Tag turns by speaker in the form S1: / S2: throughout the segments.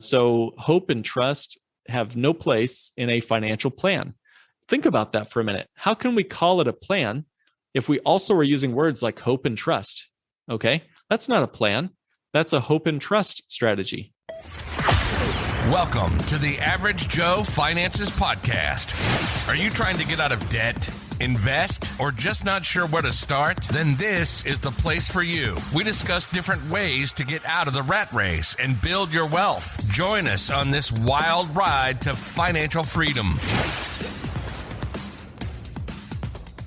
S1: So hope and trust have no place in a financial plan. Think about that for a minute. How can we call it a plan if we also are using words like hope and trust? Okay, that's not a plan. That's a hope and trust strategy.
S2: Welcome to the Average Joe Finances Podcast. Are you trying to get out of debt, invest, or just not sure where to start? Then this is the place for you. We discuss different ways to get out of the rat race and build your wealth. Join us on this wild ride to financial freedom.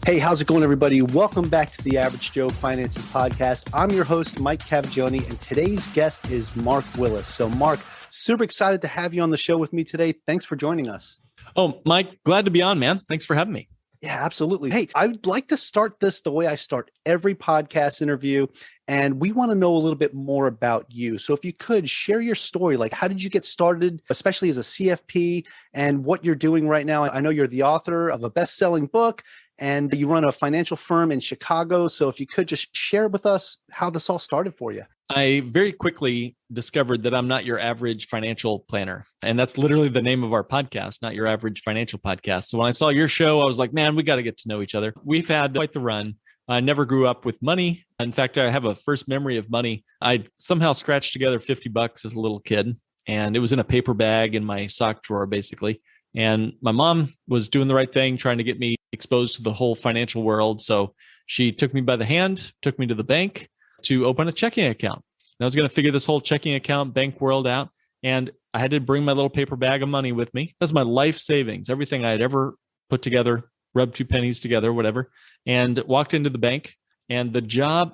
S3: Hey, how's it going, everybody? Welcome back to the Average Joe Finances Podcast. I'm your host, Mike Cavaggioni, and today's guest is Mark Willis. So, Mark, super excited to have you on the show with me today. Thanks for joining us.
S1: Oh, Mike, glad to be on, man. Thanks for having me.
S3: Yeah, absolutely. Hey, I would like to start this the way I start every podcast interview, and we want to know a little bit more about you. So if you could share your story, like how did you get started, especially as a CFP, and what you're doing right now. I know you're the author of a best-selling book, and you run a financial firm in Chicago. So if you could just share with us how this all started for you.
S1: I very quickly discovered that I'm not your average financial planner. And that's literally the name of our podcast, Not Your Average Financial Podcast. So when I saw your show, I was like, man, we got to get to know each other. We've had quite the run. I never grew up with money. In fact, I have a first memory of money. I somehow scratched together $50 as a little kid, and it was in a paper bag in my sock drawer, basically. And my mom was doing the right thing, trying to get me exposed to the whole financial world. So she took me by the hand, took me to the bank to open a checking account. And I was going to figure this whole checking account, bank world out. And I had to bring my little paper bag of money with me. That's my life savings, everything I had ever put together, rubbed two pennies together, whatever, and walked into the bank. And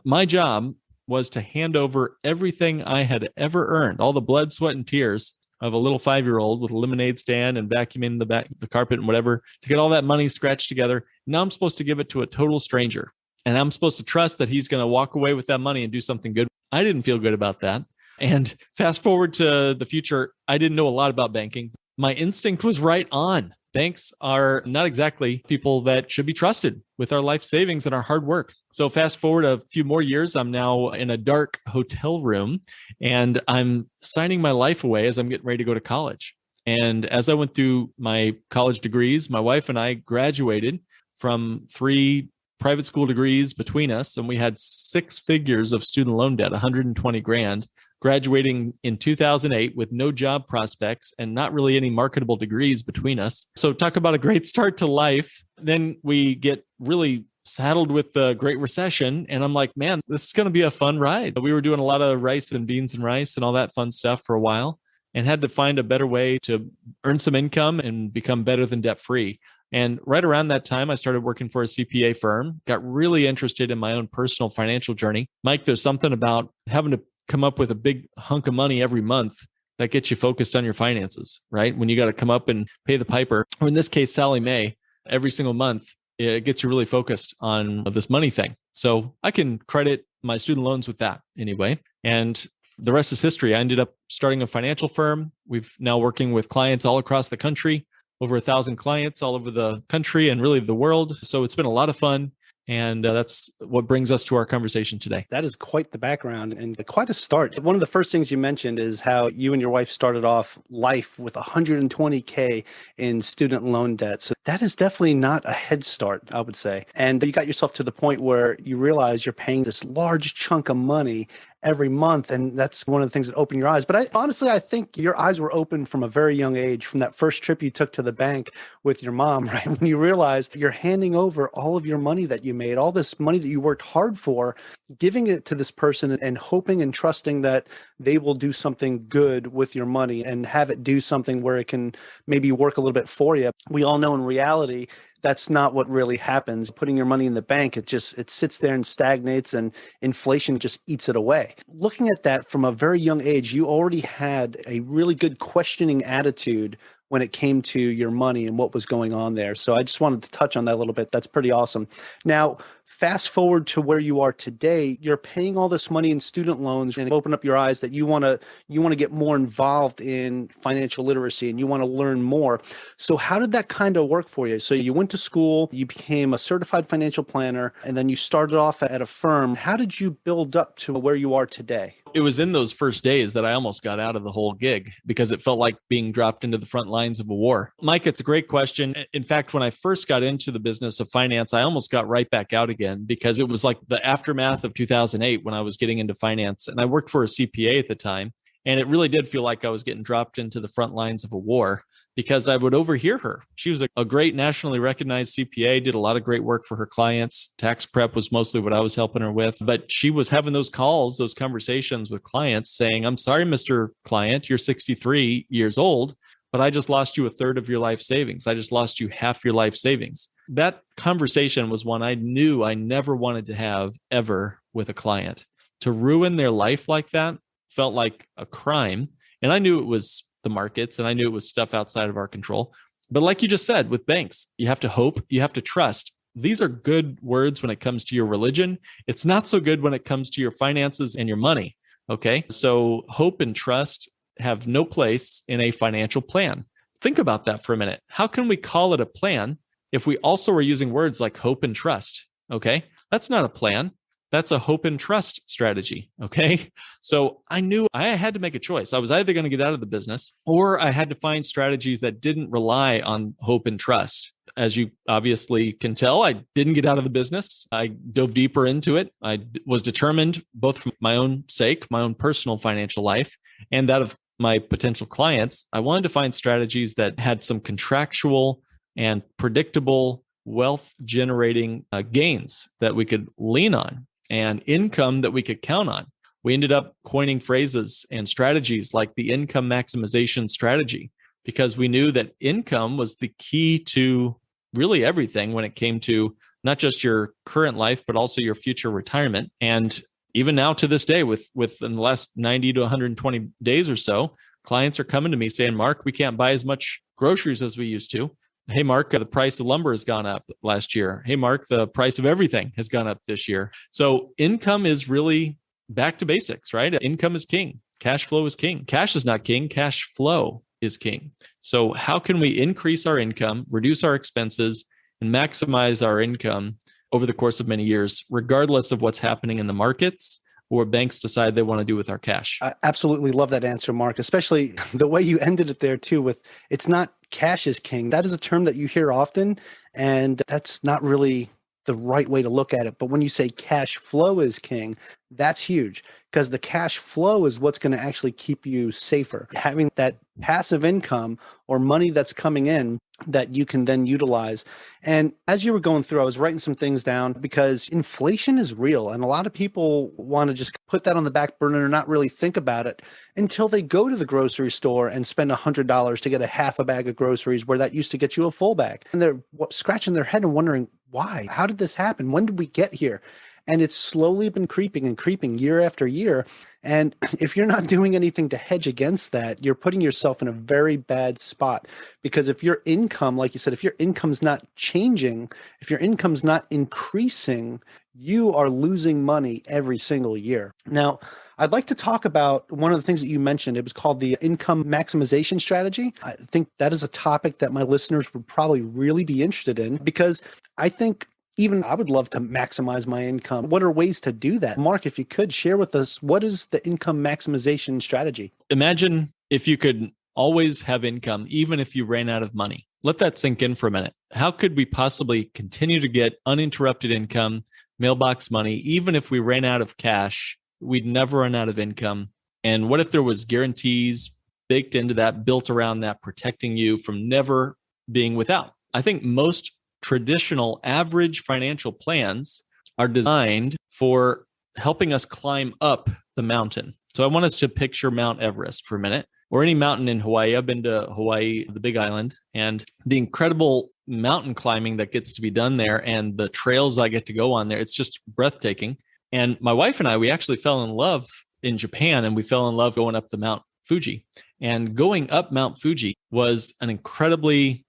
S1: my job was to hand over everything I had ever earned, all the blood, sweat, and tears of a little 5-year-old with a lemonade stand and vacuuming the carpet and whatever, to get all that money scratched together. Now I'm supposed to give it to a total stranger. And I'm supposed to trust that he's going to walk away with that money and do something good. I didn't feel good about that. And fast forward to the future, I didn't know a lot about banking. My instinct was right on. Banks are not exactly people that should be trusted with our life savings and our hard work. So fast forward a few more years, I'm now in a dark hotel room and I'm signing my life away as I'm getting ready to go to college. And as I went through my college degrees, my wife and I graduated from 3 private school degrees between us, and we had 6 figures of student loan debt, 120 grand, graduating in 2008 with no job prospects and not really any marketable degrees between us. So talk about a great start to life. Then we get really saddled with the Great Recession. And I'm like, man, this is going to be a fun ride. We were doing a lot of rice and beans and rice and all that fun stuff for a while, and had to find a better way to earn some income and become better than debt free. And right around that time, I started working for a CPA firm, got really interested in my own personal financial journey. Mike, there's something about having to come up with a big hunk of money every month that gets you focused on your finances, right? When you got to come up and pay the piper, or in this case, Sally Mae, every single month, it gets you really focused on this money thing. So I can credit my student loans with that anyway. And the rest is history. I ended up starting a financial firm. We've now working with clients all across the country, over 1,000 clients all over the country and really the world. So it's been a lot of fun. And that's what brings us to our conversation today.
S3: That is quite the background and quite a start. One of the first things you mentioned is how you and your wife started off life with $120K in student loan debt. So that is definitely not a head start, I would say. And you got yourself to the point where you realize you're paying this large chunk of money every month. And that's one of the things that open your eyes. But I think your eyes were open from a very young age, from that first trip you took to the bank with your mom, right? When you realized you're handing over all of your money that you made, all this money that you worked hard for, giving it to this person and hoping and trusting that they will do something good with your money and have it do something where it can maybe work a little bit for you. We all know in reality, that's not what really happens. Putting your money in the bank, it sits there and stagnates, and inflation just eats it away. Looking at that from a very young age, you already had a really good questioning attitude when it came to your money and what was going on there. So I just wanted to touch on that a little bit. That's pretty awesome. Now, fast forward to where you are today, you're paying all this money in student loans and open up your eyes that you want to get more involved in financial literacy and you want to learn more. So how did that kind of work for you? So you went to school, you became a certified financial planner, and then you started off at a firm. How did you build up to where you are today?
S1: It was in those first days that I almost got out of the whole gig because it felt like being dropped into the front lines of a war. Mike, it's a great question. In fact, when I first got into the business of finance, I almost got right back out again because it was like the aftermath of 2008 when I was getting into finance. And I worked for a CPA at the time. And it really did feel like I was getting dropped into the front lines of a war because I would overhear her. She was a great nationally recognized CPA, did a lot of great work for her clients. Tax prep was mostly what I was helping her with. But she was having those calls, those conversations with clients saying, I'm sorry, Mr. Client, you're 63 years old, but I just lost you a third of your life savings. I just lost you half your life savings. That conversation was one I knew I never wanted to have ever with a client. To ruin their life like that felt like a crime. And I knew it was the markets and I knew it was stuff outside of our control. But like you just said, with banks, you have to hope, you have to trust. These are good words when it comes to your religion. It's not so good when it comes to your finances and your money. Okay. So hope and trust have no place in a financial plan. Think about that for a minute. How can we call it a plan if we also are using words like hope and trust? Okay. That's not a plan. That's a hope and trust strategy. Okay. So I knew I had to make a choice. I was either going to get out of the business or I had to find strategies that didn't rely on hope and trust. As you obviously can tell, I didn't get out of the business. I dove deeper into it. I was determined, both for my own sake, my own personal financial life, and that of my potential clients. I wanted to find strategies that had some contractual and predictable wealth generating gains that we could lean on and income that we could count on. We ended up coining phrases and strategies like the income maximization strategy, because we knew that income was the key to really everything when it came to not just your current life, but also your future retirement. And even now to this day, with in the last 90 to 120 days or so, clients are coming to me saying, Mark, we can't buy as much groceries as we used to. Hey, Mark, the price of lumber has gone up last year. Hey, Mark, the price of everything has gone up this year. So income is really back to basics, right? Income is king. Cash flow is king. Cash is not king. Cash flow is king. So how can we increase our income, reduce our expenses, and maximize our income over the course of many years, regardless of what's happening in the markets or banks decide they want to do with our cash?
S3: I absolutely love that answer, Mark, especially the way you ended it there too with it's not cash is king. That is a term that you hear often, and that's not really the right way to look at it. But when you say cash flow is king, that's huge, because the cash flow is what's going to actually keep you safer. Having that passive income or money that's coming in that you can then utilize. And as you were going through, I was writing some things down because inflation is real. And a lot of people want to just put that on the back burner and not really think about it until they go to the grocery store and spend $100 to get a half a bag of groceries where that used to get you a full bag. And they're scratching their head and wondering, why? How did this happen? When did we get here? And it's slowly been creeping and creeping year after year. And if you're not doing anything to hedge against that, you're putting yourself in a very bad spot. Because if your income, like you said, if your income's not changing, if your income's not increasing, you are losing money every single year. Now, I'd like to talk about one of the things that you mentioned. It was called the income maximization strategy. I think that is a topic that my listeners would probably really be interested in, because I think even I would love to maximize my income. What are ways to do that? Mark, if you could share with us, what is the income maximization strategy?
S1: Imagine if you could always have income, even if you ran out of money. Let that sink in for a minute. How could we possibly continue to get uninterrupted income, mailbox money, even if we ran out of cash? We'd never run out of income. And what if there was guarantees baked into that, built around that, protecting you from never being without? I think most traditional average financial plans are designed for helping us climb up the mountain. So I want us to picture Mount Everest for a minute, or any mountain in Hawaii. I've been to Hawaii, the Big Island, and the incredible mountain climbing that gets to be done there and the trails I get to go on there, it's just breathtaking. And my wife and I, we actually fell in love in Japan, and we fell in love going up the Mount Fuji. And going up Mount Fuji was an incredibly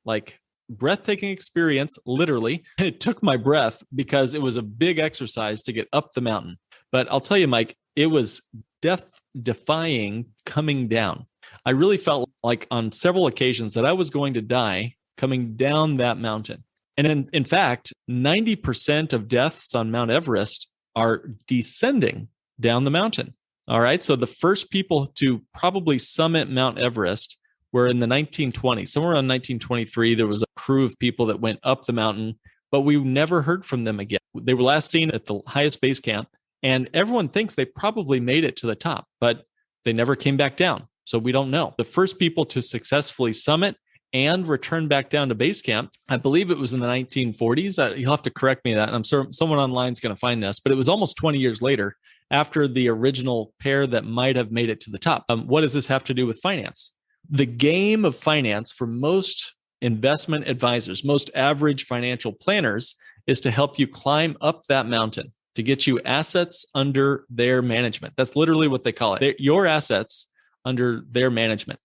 S1: breathtaking experience. Literally, it took my breath because it was a big exercise to get up the mountain. But I'll tell you, Mike, it was death-defying coming down. I really felt like on several occasions that I was going to die coming down that mountain. And in fact, 90% of deaths on Mount Everest are descending down the mountain. All right. So the first people to probably summit Mount Everest were in the 1920s. Somewhere around 1923, there was a crew of people that went up the mountain, but we never heard from them again. They were last seen at the highest base camp, and everyone thinks they probably made it to the top, but they never came back down. So we don't know. The first people to successfully summit and return back down to base camp, I believe it was in the 1940s. You'll have to correct me that. I'm sure someone online is going to find this, but it was almost 20 years later after the original pair that might have made it to the top. What does this have to do with finance? The game of finance for most investment advisors, most average financial planners, is to help you climb up that mountain, to get you assets under their management. That's literally what they call it. Your assets under their management.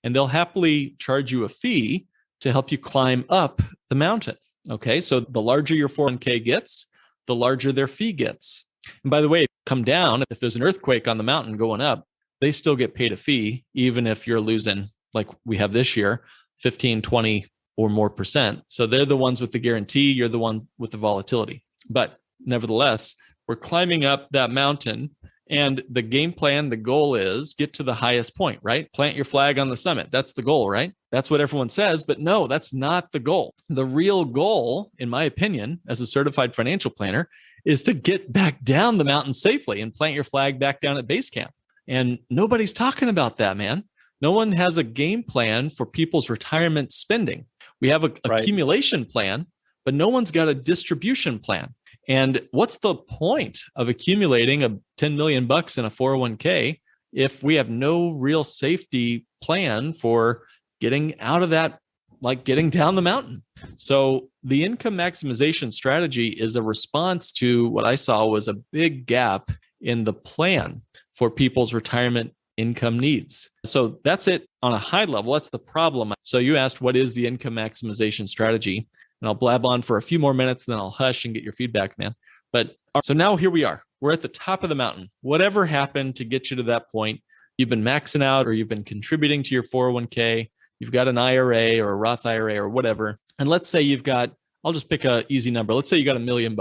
S1: And they'll happily charge you a fee to help you climb up the mountain. Okay, so the larger your 401k gets, the larger their fee gets. And by the way, come down, if there's an earthquake on the mountain going up, they still get paid a fee, even if you're losing, like we have this year, 15, 20 or more percent. So they're the ones with the guarantee, you're the one with the volatility. But nevertheless, we're climbing up that mountain. And the game plan, the goal is get to the highest point, right? Plant your flag on the summit. That's the goal, right? That's what everyone says, but no, that's not the goal. The real goal, in my opinion, as a certified financial planner, is to get back down the mountain safely and plant your flag back down at base camp. And nobody's talking about that, man. No one has a game plan for people's retirement spending. We have an accumulation plan, but no one's got a distribution plan. And what's the point of accumulating a 10 million bucks in a 401k if we have no real safety plan for getting out of that, like getting down the mountain? So the income maximization strategy is a response to what I saw was a big gap in the plan for people's retirement income needs. So that's it on a high level. That's the problem. So you asked, what is the income maximization strategy? And I'll blab on for a few more minutes, then I'll hush and get your feedback, man. But so now here we are. We're at the top of the mountain. Whatever happened to get you to that point, you've been maxing out or you've been contributing to your 401k, you've got an IRA or a Roth IRA or whatever. And let's say you've got, I'll just pick an easy number. Let's say you got $1 million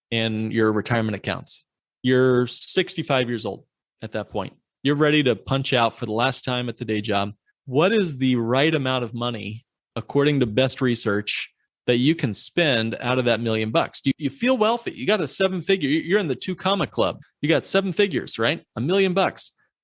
S1: in your retirement accounts. You're 65 years old at that point. You're ready to punch out for the last time at the day job. What is the right amount of money, according to best research, that you can spend out of that $1 million? Do you feel wealthy? You got a 7-figure, you're in the 2 comma club. You got 7 figures, right? $1 million.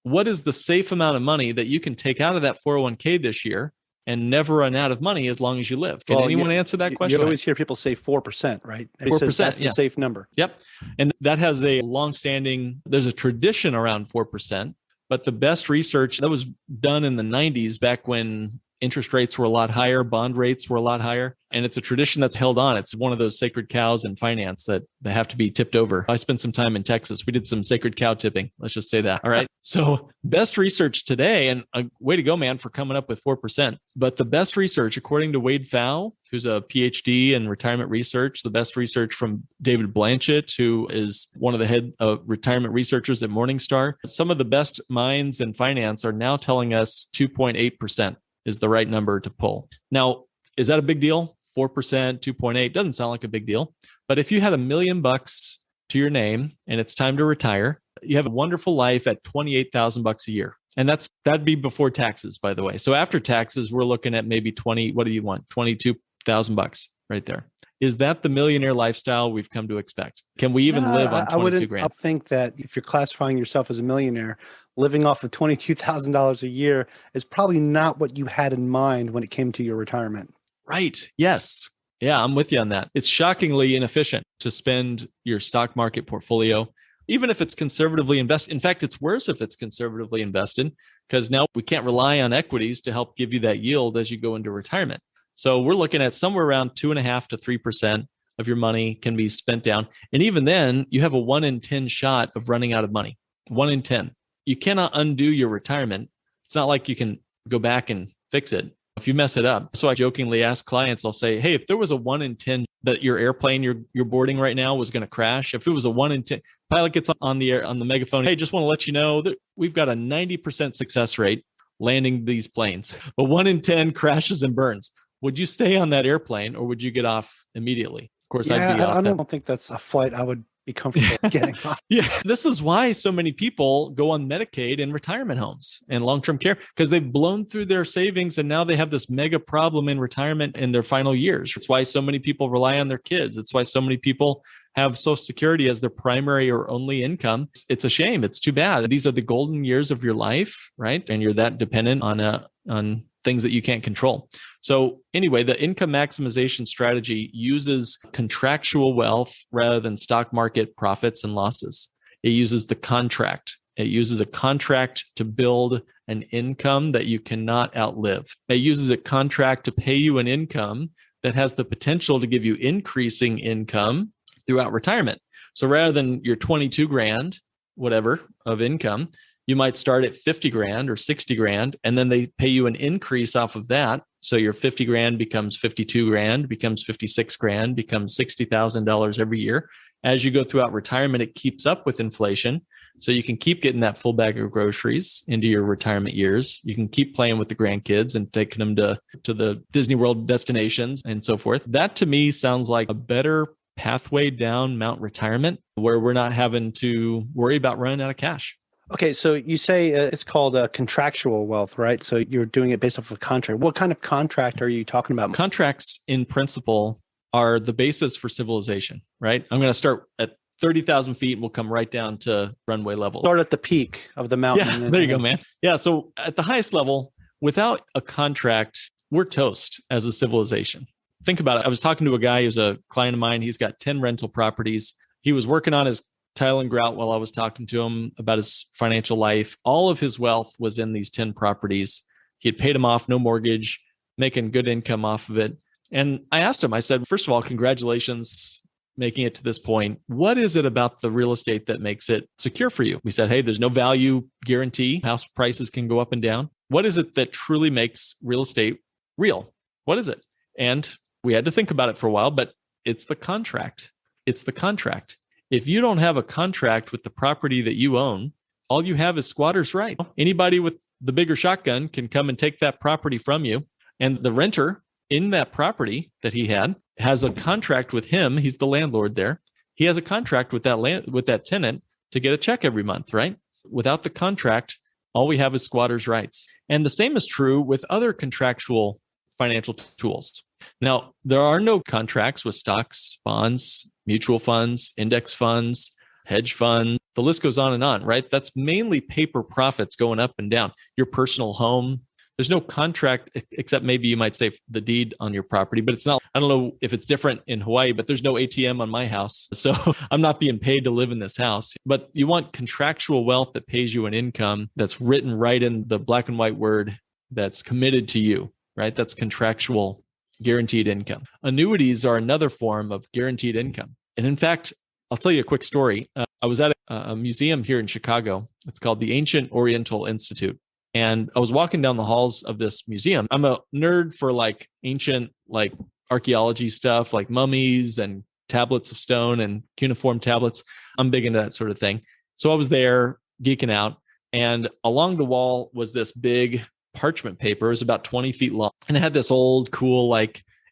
S1: What is the safe amount of money that you can take out of that 401k this year and never run out of money as long as you live? Can anyone answer that question?
S3: You always hear people say 4%, right?
S1: 4%,
S3: that's the safe number.
S1: Yep. And that has a long-standing, there's a tradition around 4%, but the best research that was done in the 90s, back when interest rates were a lot higher, bond rates were a lot higher. And it's a tradition that's held on. It's one of those sacred cows in finance that they have to be tipped over. I spent some time in Texas. We did some sacred cow tipping. Let's just say that. All right. So best research today, and a way to go, man, for coming up with 4%. But the best research, according to Wade Pfau, who's a PhD in retirement research, the best research from David Blanchett, who is one of the head retirement researchers at Morningstar. Some of the best minds in finance are now telling us 2.8% is the right number to pull. Now, is that a big deal? 4%, 2.8 doesn't sound like a big deal. But if you had $1 million to your name and it's time to retire, you have a wonderful life at $28,000 a year. And that'd be before taxes, by the way. So after taxes, we're looking at maybe what do you want? $22,000 right there. Is that the millionaire lifestyle we've come to expect? Can we even live on 22 grand?
S3: I think that if you're classifying yourself as a millionaire, living off of $22,000 a year is probably not what you had in mind when it came to your retirement.
S1: Right. Yes. Yeah, I'm with you on that. It's shockingly inefficient to spend your stock market portfolio, even if it's conservatively invested. In fact, it's worse if it's conservatively invested, because now we can't rely on equities to help give you that yield as you go into retirement. So we're looking at somewhere around 2.5% to 3% of your money can be spent down. And even then, you have a 1 in 10 shot of running out of money. 1 in 10. You cannot undo your retirement. It's not like you can go back and fix it if you mess it up. So I jokingly ask clients, I'll say, hey, if there was a 1 in 10 that your airplane you're boarding right now was going to crash, if it was a 1 in 10, pilot gets on the air on the megaphone, hey, just want to let you know that we've got a 90% success rate landing these planes, but 1 in 10 crashes and burns. Would you stay on that airplane or would you get off immediately? Of course, I'd be off.
S3: I don't think that's a flight I would be comfortable getting off.
S1: Yeah. This is why so many people go on Medicaid in retirement homes and long-term care, because they've blown through their savings and now they have this mega problem in retirement in their final years. It's why so many people rely on their kids. It's why so many people have Social Security as their primary or only income. It's a shame. It's too bad. These are the golden years of your life, right? And you're that dependent on things that you can't control. So anyway, the income maximization strategy uses contractual wealth rather than stock market profits and losses. It uses the contract. It uses a contract to build an income that you cannot outlive. It uses a contract to pay you an income that has the potential to give you increasing income throughout retirement. So rather than your 22 grand, whatever, of income, you might start at 50 grand or 60 grand, and then they pay you an increase off of that. So your 50 grand becomes 52 grand, becomes 56 grand, becomes $60,000 every year. As you go throughout retirement, it keeps up with inflation. So you can keep getting that full bag of groceries into your retirement years. You can keep playing with the grandkids and taking them to the Disney World destinations and so forth. That to me sounds like a better pathway down Mount Retirement, where we're not having to worry about running out of cash.
S3: Okay, so you say it's called contractual wealth, right? So you're doing it based off of a contract. What kind of contract are you talking about?
S1: Contracts in principle are the basis for civilization, right? I'm going to start at 30,000 feet and we'll come right down to runway level.
S3: Start at the peak of the mountain.
S1: Yeah, there you go, man. Yeah, so at the highest level, without a contract, we're toast as a civilization. Think about it. I was talking to a guy who's a client of mine. He's got 10 rental properties. He was working on his tile and grout while I was talking to him about his financial life. All of his wealth was in these 10 properties. He had paid them off, no mortgage, making good income off of it. And I asked him, I said, first of all, congratulations making it to this point. What is it about the real estate that makes it secure for you? We said, hey, there's no value guarantee. House prices can go up and down. What is it that truly makes real estate real? What is it? And we had to think about it for a while, but it's the contract. It's the contract. If you don't have a contract with the property that you own, all you have is squatter's right. Anybody with the bigger shotgun can come and take that property from you. And the renter in that property that he had has a contract with him. He's the landlord there. He has a contract with that tenant to get a check every month, right? Without the contract, all we have is squatter's rights. And the same is true with other contractual financial tools. Now, there are no contracts with stocks, bonds, mutual funds, index funds, hedge funds. The list goes on, right? That's mainly paper profits going up and down. Your personal home, there's no contract except maybe you might say the deed on your property, but it's not, I don't know if it's different in Hawaii, but there's no ATM on my house. So I'm not being paid to live in this house. But you want contractual wealth that pays you an income that's written right in the black and white word that's committed to you, right? That's contractual guaranteed income. Annuities are another form of guaranteed income. And in fact, I'll tell you a quick story. I was at a museum here in Chicago. It's called the Ancient Oriental Institute. And I was walking down the halls of this museum. I'm a nerd for ancient archaeology stuff, like mummies and tablets of stone and cuneiform tablets. I'm big into that sort of thing. So I was there geeking out. And along the wall was this big parchment paper. It was about 20 feet long. And it had this old, cool,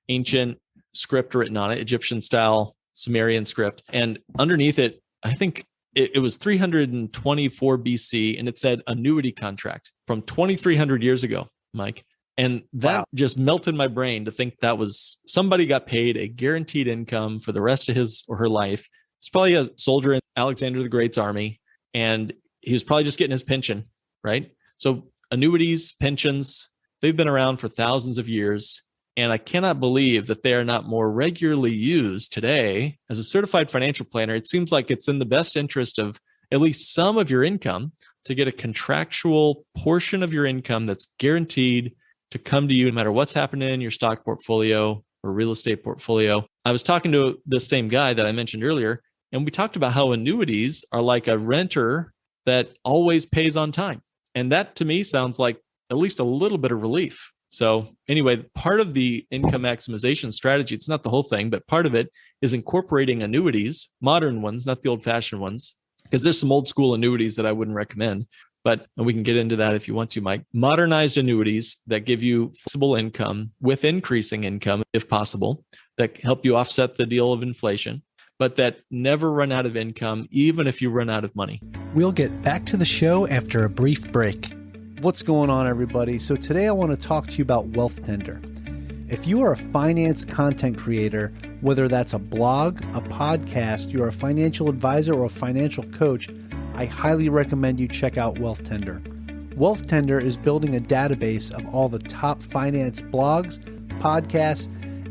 S1: ancient script written on it, Egyptian style Sumerian script. And underneath it, I think it was 324 BC, and it said annuity contract from 2,300 years ago, Mike. And that just melted my brain to think that was somebody got paid a guaranteed income for the rest of his or her life. He's probably a soldier in Alexander the Great's army, and he was probably just getting his pension, right? So annuities, pensions, they've been around for thousands of years. And I cannot believe that they are not more regularly used today. As a certified financial planner, it seems like it's in the best interest of at least some of your income to get a contractual portion of your income that's guaranteed to come to you no matter what's happening in your stock portfolio or real estate portfolio. I was talking to the same guy that I mentioned earlier, and we talked about how annuities are like a renter that always pays on time. And that to me sounds like at least a little bit of relief. So anyway, part of the income maximization strategy, it's not the whole thing, but part of it is incorporating annuities, modern ones, not the old fashioned ones, because there's some old school annuities that I wouldn't recommend, but we can get into that if you want to, Mike. Modernized annuities that give you flexible income with increasing income, if possible, that help you offset the deal of inflation, but that never run out of income, even if you run out of money.
S3: We'll get back to the show after a brief break. What's going on, everybody? So today I want to talk to you about Wealth Tender. If you are a finance content creator, whether that's a blog, a podcast, you're a financial advisor or a financial coach, I highly recommend you check out Wealth Tender. Wealth Tender is building a database of all the top finance blogs, podcasts,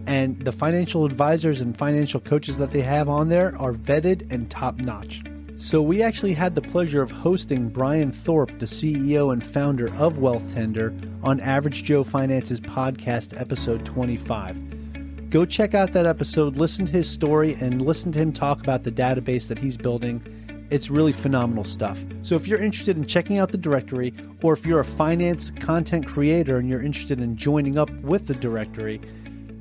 S3: and the financial advisors and financial coaches that they have on there are vetted and top-notch. So we actually had the pleasure of hosting Brian Thorpe, the CEO and founder of Wealth Tender, on Average Joe Finance's podcast, episode 25. Go check out that episode, listen to his story, and listen to him talk about the database that he's building. It's really phenomenal stuff. So if you're interested in checking out the directory, or if you're a finance content creator and you're interested in joining up with the directory,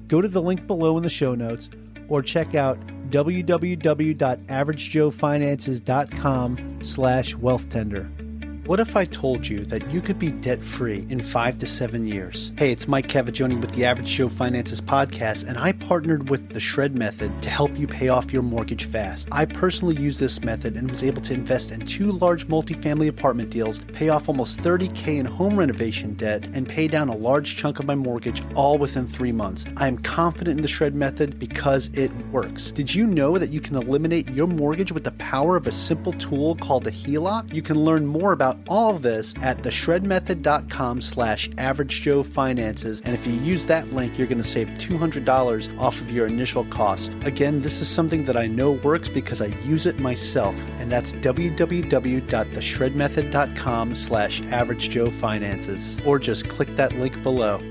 S3: go to the link below in the show notes, or check out www.averagejoefinances.com/wealthtender. What if I told you that you could be debt-free in 5 to 7 years? Hey, it's Mike Cavaggioni with the Average Joe Finances podcast, and I partnered with the Shred Method to help you pay off your mortgage fast. I personally used this method and was able to invest in 2 large multifamily apartment deals, pay off almost $30,000 in home renovation debt, and pay down a large chunk of my mortgage all within 3 months. I am confident in the Shred Method because it works. Did you know that you can eliminate your mortgage with the power of a simple tool called a HELOC? You can learn more about all of this at theshredmethod.com/averagejoefinances. And if you use that link, you're going to save $200 off of your initial cost. Again, this is something that I know works because I use it myself. And that's www.theshredmethod.com/averagejoefinances. Or just click that link below.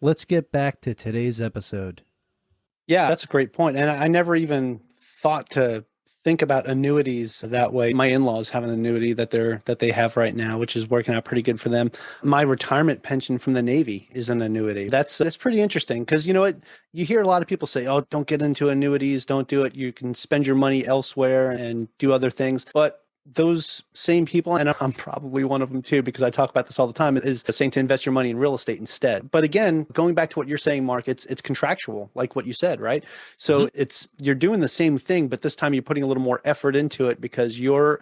S3: Let's get back to today's episode. Yeah, that's a great point. And I never even thought to think about annuities that way. My in-laws have an annuity that they have right now, which is working out pretty good for them. My retirement pension from the Navy is an annuity. That's pretty interesting because you know what? You hear a lot of people say, "Oh, don't get into annuities, don't do it. You can spend your money elsewhere and do other things." But those same people, and I'm probably one of them too, because I talk about this all the time, is saying to invest your money in real estate instead. But again, going back to what you're saying, Mark, it's contractual, like what you said, right? So you're doing the same thing, but this time you're putting a little more effort into it because you're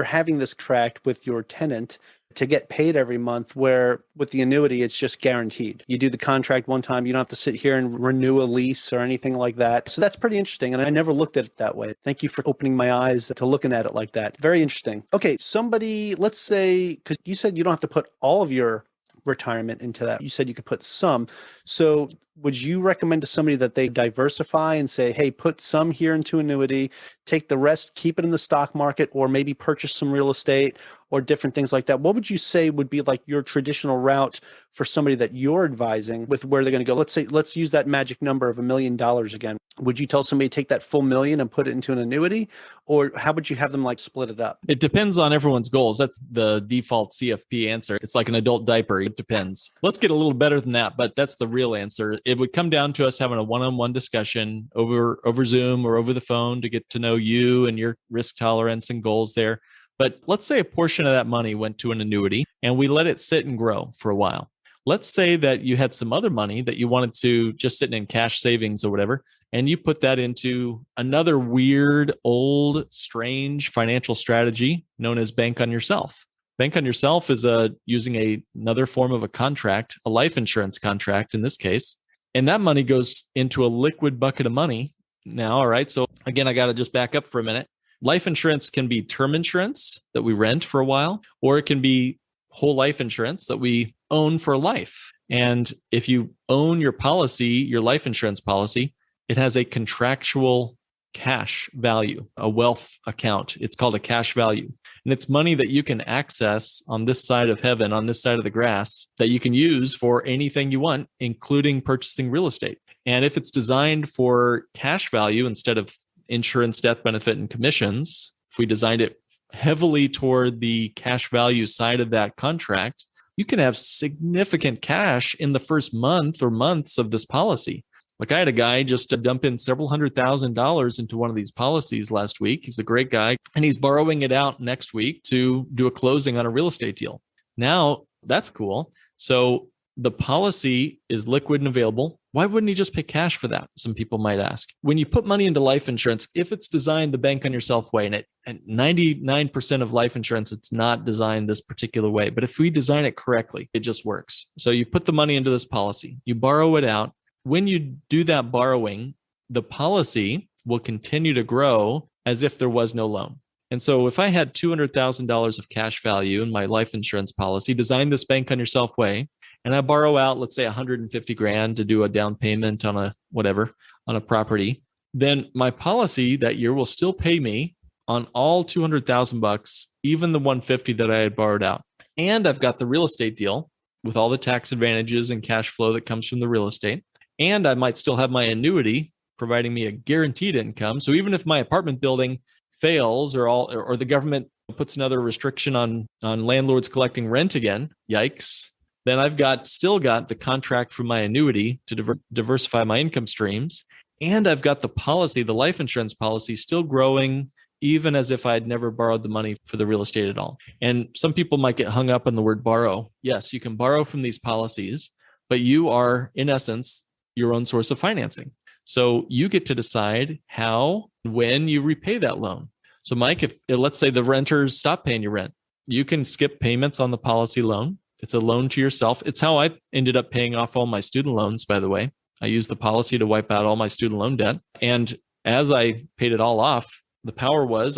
S3: having this contract with your tenant to get paid every month, where with the annuity, it's just guaranteed. You do the contract one time, you don't have to sit here and renew a lease or anything like that. So that's pretty interesting. And I never looked at it that way. Thank you for opening my eyes to looking at it like that. Very interesting. Okay, somebody, let's say, because you said you don't have to put all of your retirement into that. You said you could put some. So would you recommend to somebody that they diversify and say, hey, put some here into annuity, take the rest, keep it in the stock market, or maybe purchase some real estate or different things like that? What would you say would be like your traditional route for somebody that you're advising with where they're going to go? Let's use that magic number of $1 million again. Would you tell somebody to take that full $1 million and put it into an annuity? Or how would you have them like split it up?
S1: It depends on everyone's goals. That's the default CFP answer. It's like an adult diaper. It depends. Let's get a little better than that, but that's the real answer. It would come down to us having a one-on-one discussion over Zoom or over the phone to get to know you and your risk tolerance and goals there. But let's say a portion of that money went to an annuity and we let it sit and grow for a while. Let's say that you had some other money that you wanted to just sit in cash savings or whatever, and you put that into another weird, old, strange financial strategy known as bank on yourself. Bank on yourself is using another form of a contract, a life insurance contract in this case. And that money goes into a liquid bucket of money now. All right. So again, I got to just back up for a minute. Life insurance can be term insurance that we rent for a while, or it can be whole life insurance that we own for life. And if you own your policy, your life insurance policy, it has a contractual cash value, a wealth account. It's called a cash value. And it's money that you can access on this side of heaven, on this side of the grass, that you can use for anything you want, including purchasing real estate. And if it's designed for cash value instead of insurance, death benefit, and commissions, if we designed it heavily toward the cash value side of that contract, you can have significant cash in the first month or months of this policy. Like I had a guy just dump in several $100,000 into one of these policies last week. He's a great guy, and he's borrowing it out next week to do a closing on a real estate deal. Now, that's cool. So the policy is liquid and available. Why wouldn't he just pay cash for that? Some people might ask. When you put money into life insurance, if it's designed the bank on yourself way, and 99% of life insurance, it's not designed this particular way. But if we design it correctly, it just works. So you put the money into this policy, you borrow it out. When you do that borrowing, the policy will continue to grow as if there was no loan. And so if I had $200,000 of cash value in my life insurance policy, design this bank on yourself way, and I borrow out, let's say 150 grand to do a down payment on a property, then my policy that year will still pay me on all 200,000 bucks, even the 150 that I had borrowed out. And I've got the real estate deal with all the tax advantages and cash flow that comes from the real estate. And I might still have my annuity providing me a guaranteed income. So even if my apartment building fails or the government puts another restriction on landlords collecting rent again, yikes, then I've still got the contract for my annuity to diversify my income streams. And I've got the policy, the life insurance policy, still growing, even as if I had never borrowed the money for the real estate at all. And some people might get hung up on the word borrow. Yes, you can borrow from these policies, but you are, in essence, your own source of financing. So you get to decide how and when you repay that loan. So Mike, if let's say the renters stop paying your rent, you can skip payments on the policy loan. It's a loan to yourself. It's how I ended up paying off all my student loans, by the way. I used the policy to wipe out all my student loan debt. And as I paid it all off, the power was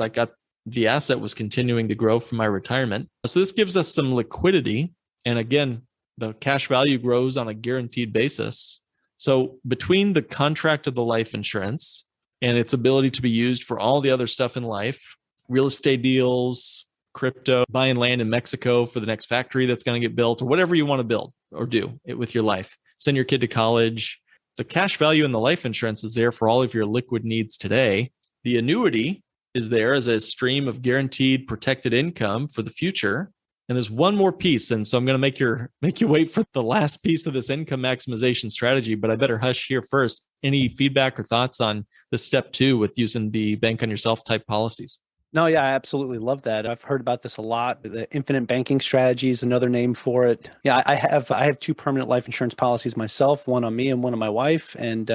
S1: the asset was continuing to grow from my retirement. So this gives us some liquidity. And again, the cash value grows on a guaranteed basis. So between the contract of the life insurance and its ability to be used for all the other stuff in life, real estate deals, crypto, buying land in Mexico for the next factory that's going to get built, or whatever you want to build or do it with your life. Send your kid to college. The cash value in the life insurance is there for all of your liquid needs today. The annuity is there as a stream of guaranteed protected income for the future. And there's one more piece. And so I'm going to make you wait for the last piece of this income maximization strategy, but I better hush here first. Any feedback or thoughts on the step 2 with using the bank on yourself type policies?
S3: No, yeah, I absolutely love that. I've heard about this a lot. The infinite banking strategy is another name for it. Yeah, I have 2 permanent life insurance policies myself, one on me and one on my wife. And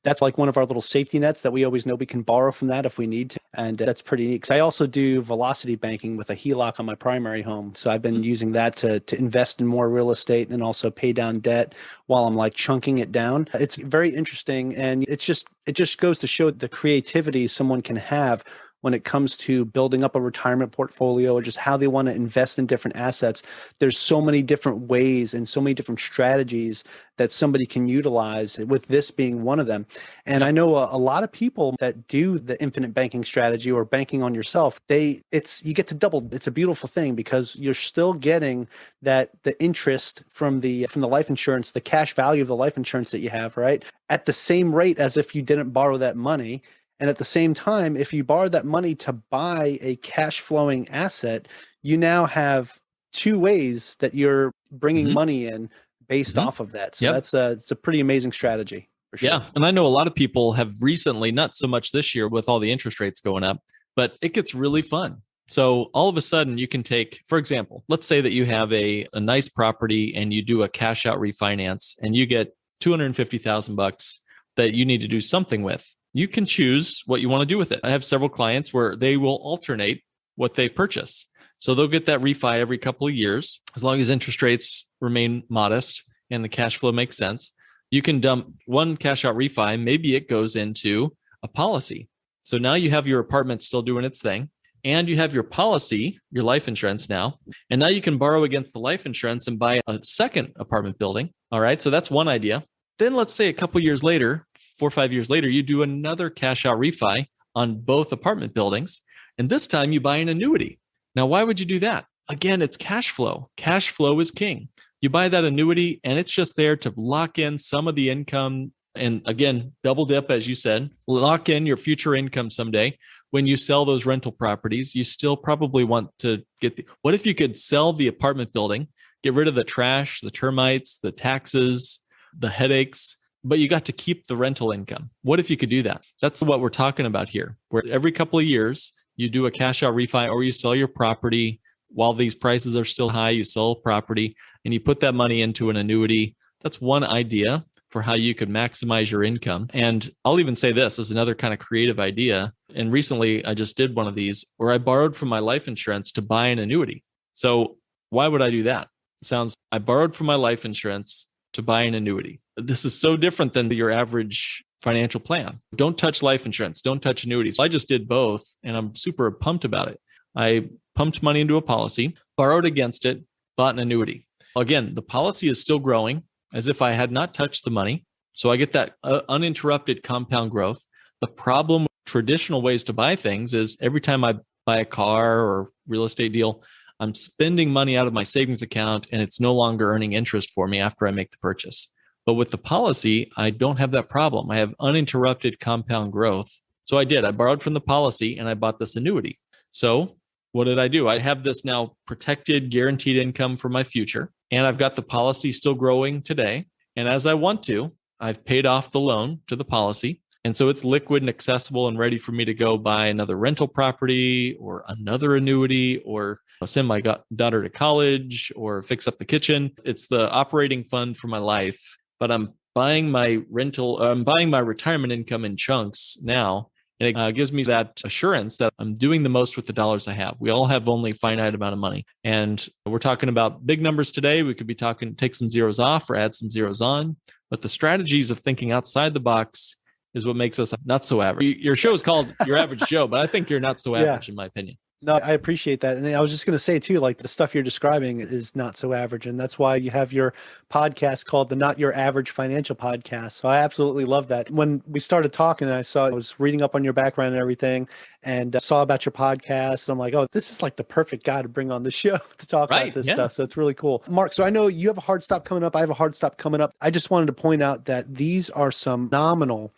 S3: that's like one of our little safety nets that we always know we can borrow from that if we need to. And that's pretty neat. Because I also do velocity banking with a HELOC on my primary home. So I've been using that to invest in more real estate and also pay down debt while I'm like chunking it down. It's very interesting. And it just goes to show the creativity someone can have when it comes to building up a retirement portfolio or just how they want to invest in different assets. There's so many different ways and so many different strategies that somebody can utilize, with this being one of them. And I know a lot of people that do the infinite banking strategy or banking on yourself, you get to double. It's a beautiful thing because you're still getting the interest from the life insurance, the cash value of the life insurance that you have, right? At the same rate as if you didn't borrow that money. And at the same time, if you borrow that money to buy a cash flowing asset, you now have 2 ways that you're bringing money in based off of that. So it's a pretty amazing strategy. For sure.
S1: Yeah. And I know a lot of people have recently, not so much this year with all the interest rates going up, but it gets really fun. So all of a sudden you can take, for example, let's say that you have a nice property and you do a cash out refinance and you get $250,000 that you need to do something with. You can choose what you want to do with it. I have several clients where they will alternate what they purchase. So they'll get that refi every couple of years, as long as interest rates remain modest and the cash flow makes sense. You can dump one cash out refi. Maybe it goes into a policy. So now you have your apartment still doing its thing, and you have your policy, your life insurance now. And now you can borrow against the life insurance and buy a second apartment building. All right. So that's one idea. Then let's say a couple years later, 4 or 5 years later, you do another cash out refi on both apartment buildings. And this time you buy an annuity. Now, why would you do that? Again, it's cash flow. Cash flow is king. You buy that annuity and it's just there to lock in some of the income. And again, double dip, as you said, lock in your future income someday. When you sell those rental properties, you still probably want to what if you could sell the apartment building, get rid of the trash, the termites, the taxes, the headaches, but you got to keep the rental income? What if you could do that? That's what we're talking about here, where every couple of years you do a cash out refi or you sell your property while these prices are still high, you sell property and you put that money into an annuity. That's one idea. for how you could maximize your income. And I'll even say this as another kind of creative idea. And recently I just did one of these where I borrowed from my life insurance to buy an annuity. So why would I do that? I borrowed from my life insurance to buy an annuity. This is so different than your average financial plan. Don't touch life insurance. Don't touch annuities. I just did both and I'm super pumped about it. I pumped money into a policy, borrowed against it, bought an annuity. Again, the policy is still growing as if I had not touched the money. So I get that uninterrupted compound growth. The problem with traditional ways to buy things is every time I buy a car or real estate deal, I'm spending money out of my savings account and it's no longer earning interest for me after I make the purchase. But with the policy, I don't have that problem. I have uninterrupted compound growth. So I borrowed from the policy and I bought this annuity. So what did I do? I have this now protected, guaranteed income for my future. And I've got the policy still growing today. And as I want to, I've paid off the loan to the policy. And so it's liquid and accessible and ready for me to go buy another rental property or another annuity or send my daughter to college or fix up the kitchen. It's the operating fund for my life, but I'm buying my retirement income in chunks now. And it gives me that assurance that I'm doing the most with the dollars I have. We all have only a finite amount of money. And we're talking about big numbers today. We could be talking, take some zeros off or add some zeros on. But the strategies of thinking outside the box is what makes us not so average. Your show is called Your Average Joe, but I think you're not so average in my opinion.
S3: No, I appreciate that. And I was just going to say too, like the stuff you're describing is not so average. And that's why you have your podcast called the Not Your Average Financial Podcast. So I absolutely love that. When we started talking, I was reading up on your background and everything and saw about your podcast. And I'm like, oh, this is like the perfect guy to bring on the show to talk about this stuff. So it's really cool. Mark, so I know you have a hard stop coming up. I have a hard stop coming up. I just wanted to point out that these are some phenomenal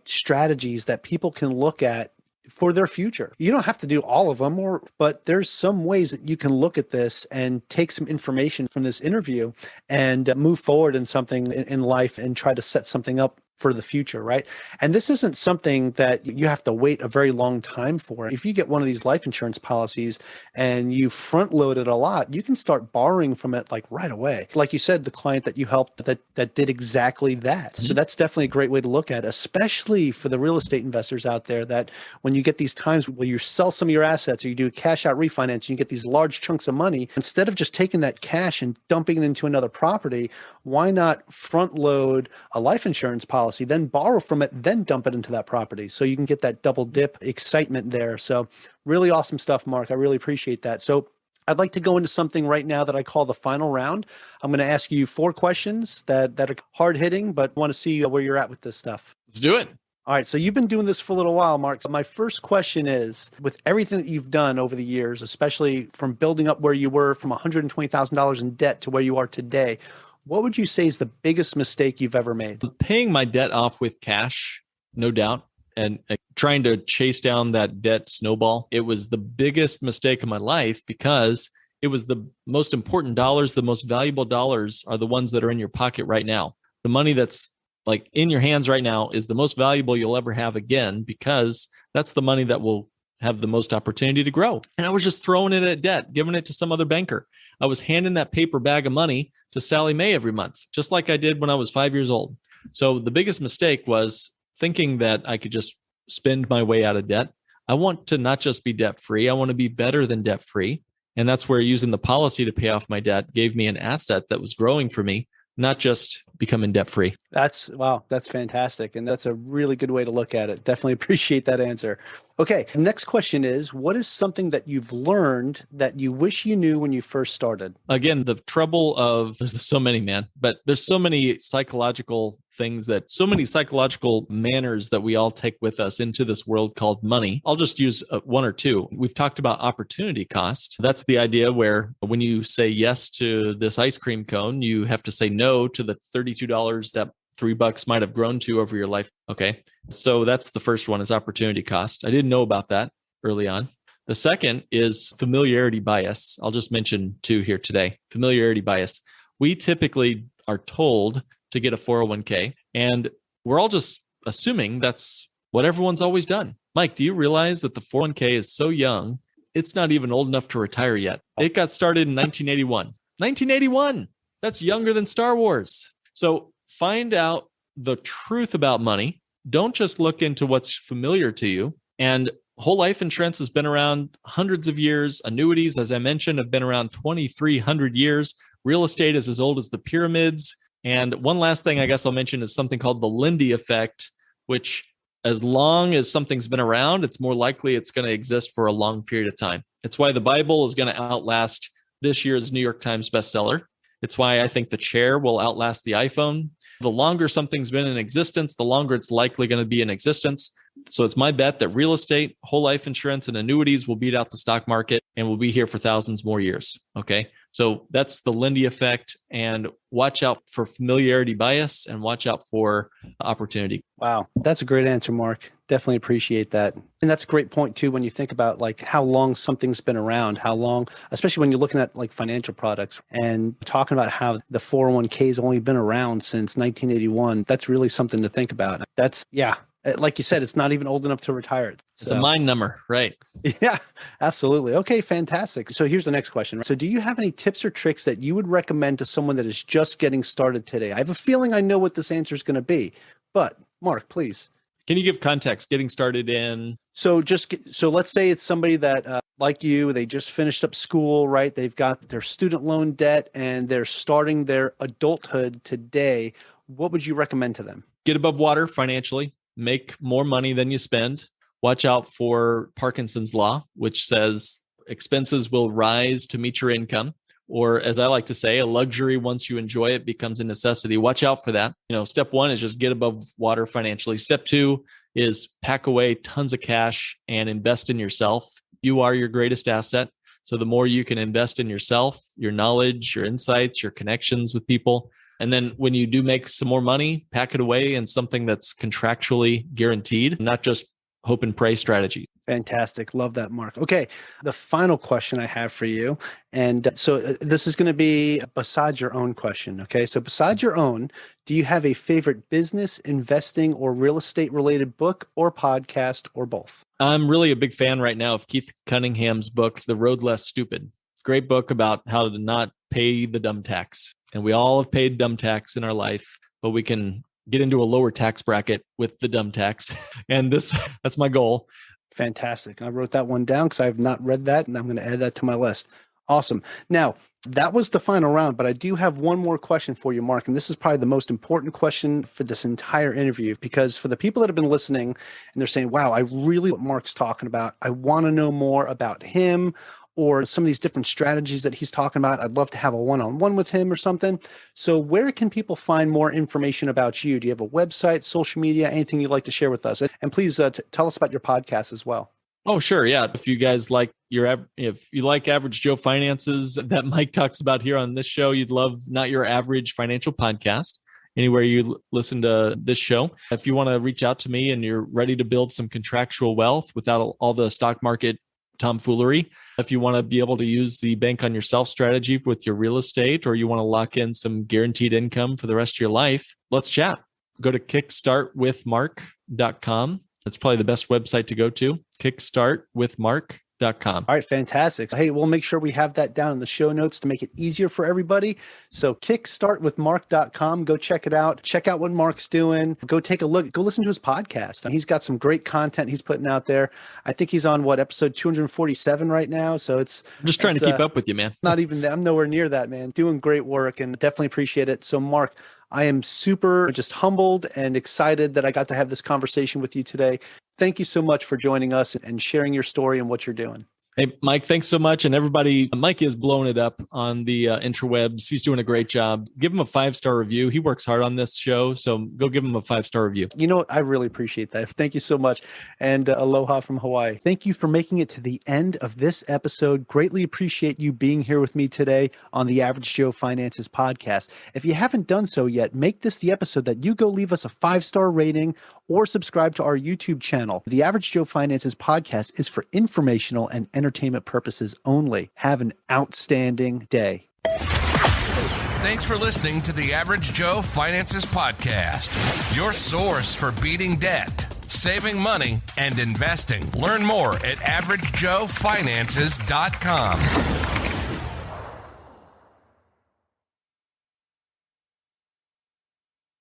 S3: strategies that people can look at for their future. You don't have to do all of them, but there's some ways that you can look at this and take some information from this interview and move forward in something in life and try to set something up for the future, right? And this isn't something that you have to wait a very long time for. If you get one of these life insurance policies and you front load it a lot, you can start borrowing from it right away. Like you said, the client that you helped that did exactly that. Mm-hmm. So that's definitely a great way to look at it, especially for the real estate investors out there, that when you get these times where you sell some of your assets or you do a cash out refinance, and you get these large chunks of money, instead of just taking that cash and dumping it into another property, why not front load a life insurance policy, then borrow from it, then dump it into that property. So you can get that double dip excitement there. So really awesome stuff, Mark. I really appreciate that. So I'd like to go into something right now that I call the final round. I'm going to ask you 4 questions that are hard hitting, but want to see where you're at with this stuff.
S1: Let's do it.
S3: All right. So you've been doing this for a little while, Mark. So my first question is, with everything that you've done over the years, especially from building up where you were from $120,000 in debt to where you are today, what would you say is the biggest mistake you've ever made?
S1: Paying my debt off with cash, no doubt, and trying to chase down that debt snowball. It was the biggest mistake of my life because it was the most important dollars, the most valuable dollars are the ones that are in your pocket right now. The money that's in your hands right now is the most valuable you'll ever have again, because that's the money that will have the most opportunity to grow. And I was just throwing it at debt, giving it to some other banker. I was handing that paper bag of money to Sally Mae every month, just like I did when I was 5 years old. So the biggest mistake was thinking that I could just spend my way out of debt. I want to not just be debt-free, I want to be better than debt-free. And that's where using the policy to pay off my debt gave me an asset that was growing for me, not just becoming debt-free.
S3: That's fantastic. And that's a really good way to look at it. Definitely appreciate that answer. Okay. Next question is, what is something that you've learned that you wish you knew when you first started?
S1: Again, the trouble of, there's so many, man, but there's so many psychological things so many psychological manners that we all take with us into this world called money. I'll just use 1 or 2. We've talked about opportunity cost. That's the idea where when you say yes to this ice cream cone, you have to say no to the $32 that $3 might have grown to over your life. Okay. So that's the first one, is opportunity cost. I didn't know about that early on. The second is familiarity bias. I'll just mention 2 here today. Familiarity bias. We typically are told to get a 401k, and we're all just assuming that's what everyone's always done. Mike, do you realize that the 401k is so young, it's not even old enough to retire yet? It got started in 1981. 1981! That's younger than Star Wars. So find out the truth about money. Don't just look into what's familiar to you. And whole life insurance has been around hundreds of years. Annuities, as I mentioned, have been around 2,300 years. Real estate is as old as the pyramids. And one last thing I guess I'll mention is something called the Lindy effect, which as long as something's been around, it's more likely it's going to exist for a long period of time. It's why the Bible is going to outlast this year's New York Times bestseller. It's why I think the chair will outlast the iPhone. The longer something's been in existence, the longer it's likely going to be in existence. So it's my bet that real estate, whole life insurance, and annuities will beat out the stock market and will be here for thousands more years. Okay. So that's the Lindy effect. And watch out for familiarity bias and watch out for opportunity.
S3: Wow. That's a great answer, Mark. Definitely appreciate that. And that's a great point too, when you think about like how long something's been around, how long, especially when you're looking at like financial products and talking about how the 401k has only been around since 1981. That's really something to think about. That's, yeah. Like you said, it's not even old enough to retire.
S1: It's a mind number, right?
S3: Yeah, absolutely. Okay, fantastic. So here's the next question. So do you have any tips or tricks that you would recommend to someone that is just getting started today? I have a feeling I know what this answer is going to be, but Mark, please.
S1: Can you give context? Getting started in?
S3: So let's say it's somebody that like you, they just finished up school, right? They've got their student loan debt and they're starting their adulthood today. What would you recommend to them?
S1: Get above water financially. Make more money than you spend. Watch out for Parkinson's law, which says expenses will rise to meet your income. Or as I like to say, a luxury once you enjoy it becomes a necessity. Watch out for that. Step one is just get above water financially. Step two is pack away tons of cash and invest in yourself. You are your greatest asset. So the more you can invest in yourself, your knowledge, your insights, your connections with people. And then when you do make some more money, pack it away in something that's contractually guaranteed, not just hope and pray strategy.
S3: Fantastic. Love that, Mark. Okay. The final question I have for you. And so this is going to be besides your own question. Okay. So besides your own, do you have a favorite business, investing, or real estate related book or podcast or both?
S1: I'm really a big fan right now of Keith Cunningham's book, The Road Less Stupid. Great book about how to not pay the dumb tax. And we all have paid dumb tax in our life, but we can get into a lower tax bracket with the dumb tax. And that's my goal.
S3: Fantastic. I wrote that one down because I have not read that, and I'm going to add that to my list. Awesome. Now, that was the final round, but I do have one more question for you, Mark. And this is probably the most important question for this entire interview, because for the people that have been listening and they're saying, wow, I really what Mark's talking about. I want to know more about him, or some of these different strategies that he's talking about. I'd love to have a one-on-one with him or something. So where can people find more information about you? Do you have a website, social media, anything you'd like to share with us? And please tell us about your podcast as well.
S1: Oh, sure. Yeah. If you guys like if you like Average Joe Finances that Mike talks about here on this show, you'd love Not Your Average Financial Podcast. Anywhere you listen to this show. If you want to reach out to me and you're ready to build some contractual wealth without all the stock market tomfoolery, if you want to be able to use the bank on yourself strategy with your real estate, or you want to lock in some guaranteed income for the rest of your life, let's chat. Go to kickstartwithmark.com. That's probably the best website to go to, kickstartwithmark.com. All
S3: right, fantastic. Hey, we'll make sure we have that down in the show notes to make it easier for everybody. So kickstartwithmark.com, go check it out. Check out what Mark's doing. Go take a look. Go listen to his podcast. He's got some great content he's putting out there. I think he's on episode 247 right now. So I'm
S1: just trying to keep up with you, man.
S3: Not even that. I'm nowhere near that, man. Doing great work and definitely appreciate it. So Mark, I am super just humbled and excited that I got to have this conversation with you today. Thank you so much for joining us and sharing your story and what you're doing.
S1: Hey, Mike, thanks so much. And everybody, Mike is blowing it up on the interwebs. He's doing a great job. Give him a 5-star review. He works hard on this show. So go give him a 5-star review.
S3: I really appreciate that. Thank you so much. And aloha from Hawaii. Thank you for making it to the end of this episode. Greatly appreciate you being here with me today on the Average Joe Finances podcast. If you haven't done so yet, make this the episode that you go leave us a 5-star rating or subscribe to our YouTube channel. The Average Joe Finances podcast is for informational and entertainment purposes only. Have an outstanding day.
S2: Thanks for listening to the Average Joe Finances podcast, your source for beating debt, saving money, and investing. Learn more at averagejoefinances.com.